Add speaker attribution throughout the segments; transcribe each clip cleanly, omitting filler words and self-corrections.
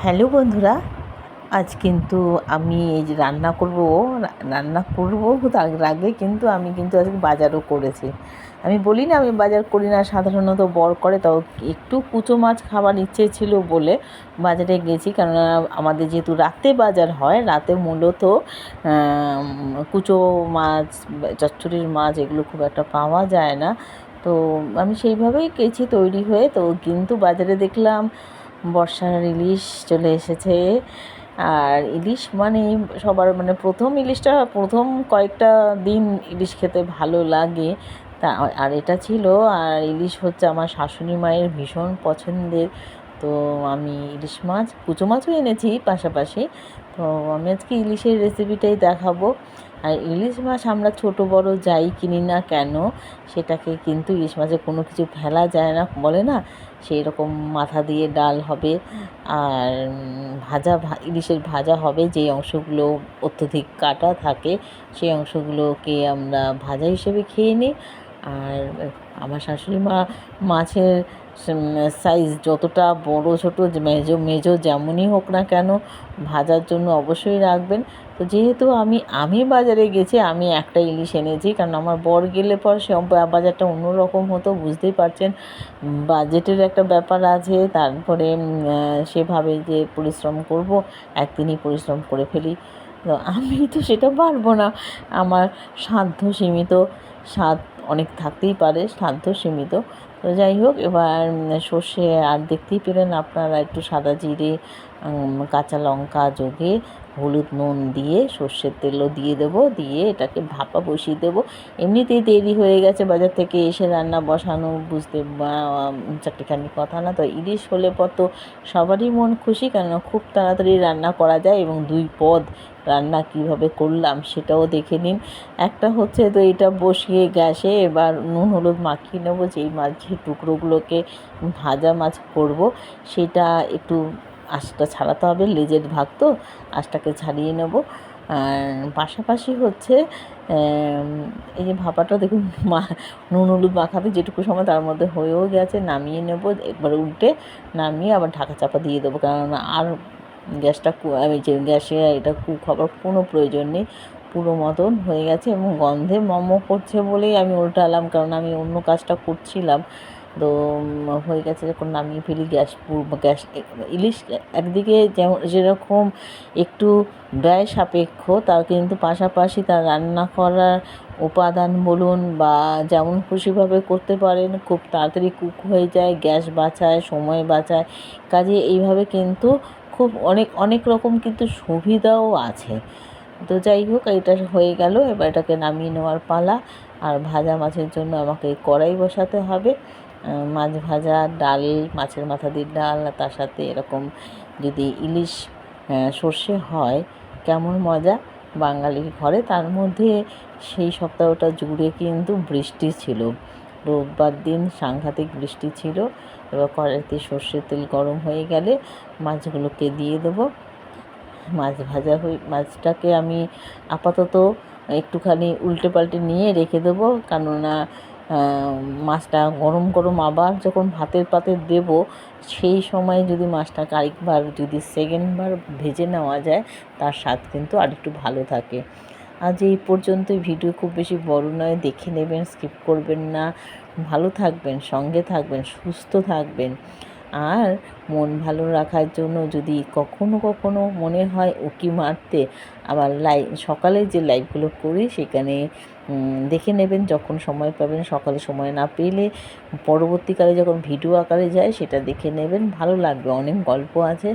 Speaker 1: Hello বন্ধুরা, আজ কিন্তু আমি এই যে রান্না করব তার আগে কিন্তু আমি আজকে বাজারও করেছি। আমি বলি না আমি বাজার করি না, সাধারণত বর করে, তাও একটু কুচো মাছ খাবার ইচ্ছে ছিল বলে বাজারে গেছি। কেননা আমাদের যেহেতু রাতে বাজার হয়, রাতে মূলত কুচো মাছ, চচ্চড়ির মাছ এগুলো খুব একটা পাওয়া যায় না। তো আমি সেইভাবেই গেছি তৈরি হয়ে। তো কিন্তু বাজারে দেখলাম বর্ষার ইলিশ চলে এসেছে। আর ইলিশ মানে সবার প্রথম কয়েকটা দিন ইলিশ খেতে ভালো লাগে। তা আর এটা ছিল, আর ইলিশ হচ্ছে আমার শাশুড়ি মায়ের ভীষণ পছন্দের। তো আমি ইলিশ মাছ, কুচো মাছও এনেছি পাশাপাশি। তো আমি আজকে ইলিশের রেসিপিটাই দেখাবো। আর ইলিশ মাছ আমরা ছোটো বড় যাই কিনি না কেন, সেটাকে কিন্তু ইলিশ মাছে কোনো কিছু ফেলা যায় না, বলে না, সেই রকম মাথা দিয়ে ডাল হবে। আর ইলিশের ভাজা হবে, যেই অংশগুলো অত্যধিক কাটা থাকে সেই অংশগুলোকে আমরা ভাজা হিসেবে খেয়ে নিই। আর আমার শাশুড়ি মা মাছের সাইজ যতটা বড় ছোটো মেজো যেমনই হোক না কেন ভাজার জন্য অবশ্যই রাখবেন। তো যেহেতু আমি বাজারে গেছি, আমি একটা ইলিশ এনেছি, কারণ আমার বর গেলে পর সে বাজারটা অন্যরকম হতো, বুঝতেই পারছেন। বাজেটের একটা ব্যাপার আছে, তারপরে সেভাবে যে পরিশ্রম করব, একদিনই পরিশ্রম করে ফেলি। তো আমি তো সেটা পারবো না, আমার সাধ্য সীমিত, স্বাদ অনেক থাকতেই পারে, সাধ্য সীমিত। তো যাই হোক, এবার সর্ষে, আর দেখতেই পেলেন আপনারা, একটু সাদা জিরে, কাঁচা লঙ্কা যোগে হলুদ নুন দিয়ে সর্ষের তেলও দিয়ে দেবো, দিয়ে এটাকে ভাপা বসিয়ে দেবো। এমনিতেই দেরি হয়ে গেছে বাজার থেকে এসে রান্না বসানো, বুঝতে চারটিখানি কথা না। তো ইলিশ হলে পর তো সবারই মন খুশি, কেননা খুব তাড়াতাড়ি রান্না করা যায়। এবং 2 পদ রান্না কিভাবে করলাম সেটাও দেখে নিন। একটা হচ্ছে, তো এটা বসিয়ে গ্যাসে এবার নুন হলুদ মাখিয়ে নেবো। যেই মাছের টুকরোগুলোকে ভাজা মাছ করব, সেটা একটু আঁশটা ছাড়াতে হবে, লেজের ভাগ তো, আঁশটাকে ছাড়িয়ে নেব। আর পাশাপাশি হচ্ছে এই যে ভাপাটা দেখুন, নুন হলুদ মাখাতে যেটুকু সময় তার মধ্যে হয়েও গেছে, নামিয়ে নেব। একবার উল্টে নামিয়ে আবার ঢাকা চাপা দিয়ে দেবো, কেননা আর গ্যাসে এটা কুক হবার কোনো প্রয়োজন নেই, পুরো মতন হয়ে গেছে। এবং গন্ধে মম করছে বলেই আমি উল্টালাম, কারণ আমি অন্য কাজটা করছিলাম। তো হয়ে গেছে, যখন নামিয়ে ফেলি ইলিশ একদিকে যেরকম একটু ব্যয় সাপেক্ষ, তার কিন্তু পাশাপাশি তার রান্না করার উপাদান বলুন বা যেমন খুশিভাবে করতে পারেন, খুব তাড়াতাড়ি কুক হয়ে যায়, গ্যাস বাঁচায়, সময় বাঁচায়। কাজে এইভাবে কিন্তু খুব অনেক রকম কিন্তু সুবিধাও আছে। তো যাই হোক, এটা হয়ে গেল, এবার এটাকে নামিয়ে নেওয়ার পালা। আর ভাজা মাছের জন্য আমাকে কড়াই বসাতে হবে। মাছ ভাজা, ডাল, মাছের মাথা দিয়ে ডাল, আর তার সাথে এরকম যদি ইলিশ সর্ষে হয়, কেমন মজা বাঙালির ঘরে। তার মধ্যে সেই সপ্তাহটা জুড়ে কিন্তু বৃষ্টি ছিল, রোববার দিন সাংঘাতিক বৃষ্টি ছিল। এবার কড়াইতে সর্ষের তেল গরম হয়ে গেলে মাছগুলোকে দিয়ে দেবো। মাছটাকে আমি আপাতত একটুখানি উল্টে পাল্টে নিয়ে রেখে দেবো, কেননা মাছটা গরম গরম আবার যখন ভাতের পাতে দেব, সেই সময় যদি মাছটাকে আরেকবার যদি সেকেন্ডবার ভেজে নেওয়া যায়, তার স্বাদ কিন্তু আরেকটু ভালো থাকে। আজ এই পর্যন্তই। ভিডিও খুব বেশি বড় নয়, দেখে নেবেন, স্কিপ করবেন না। ভালো থাকবেন, সঙ্গে থাকবেন, সুস্থ থাকবেন। আর মন ভালো রাখার জন্য যদি কখনো মনে হয় উঁকি মারতে, আবার সকালে যে লাইভগুলো করি সেখানে দেখে নেবেন, যখন সময় পাবেন। সকালে সময় না পেলে পরবর্তীকালে যখন ভিডিও আকারে যায় সেটা দেখে নেবেন, ভালো লাগবে। অনেক গল্প আছে,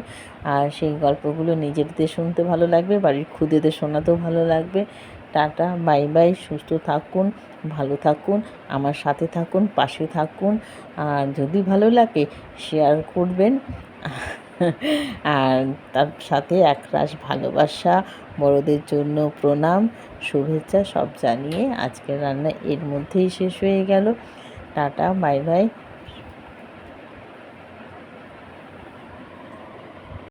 Speaker 1: আর সেই গল্পগুলো নিজেদের শুনতে ভালো লাগবে, বাড়ির খুদেদের শোনাতেও ভালো লাগবে। টাটা, বাই বাই, সুস্থ থাকুন, ভালো থাকুন, আমার সাথে থাকুন, পাশে থাকুন। আর যদি ভালো লাগে শেয়ার করবেন। আর তার সাথে একরাশ ভালোবাসা, বড়দের জন্য প্রণাম, শুভেচ্ছা সব জানিয়ে আজকের রান্না এর মধ্যেই শেষ হয়ে গেল। Tata, bye bye.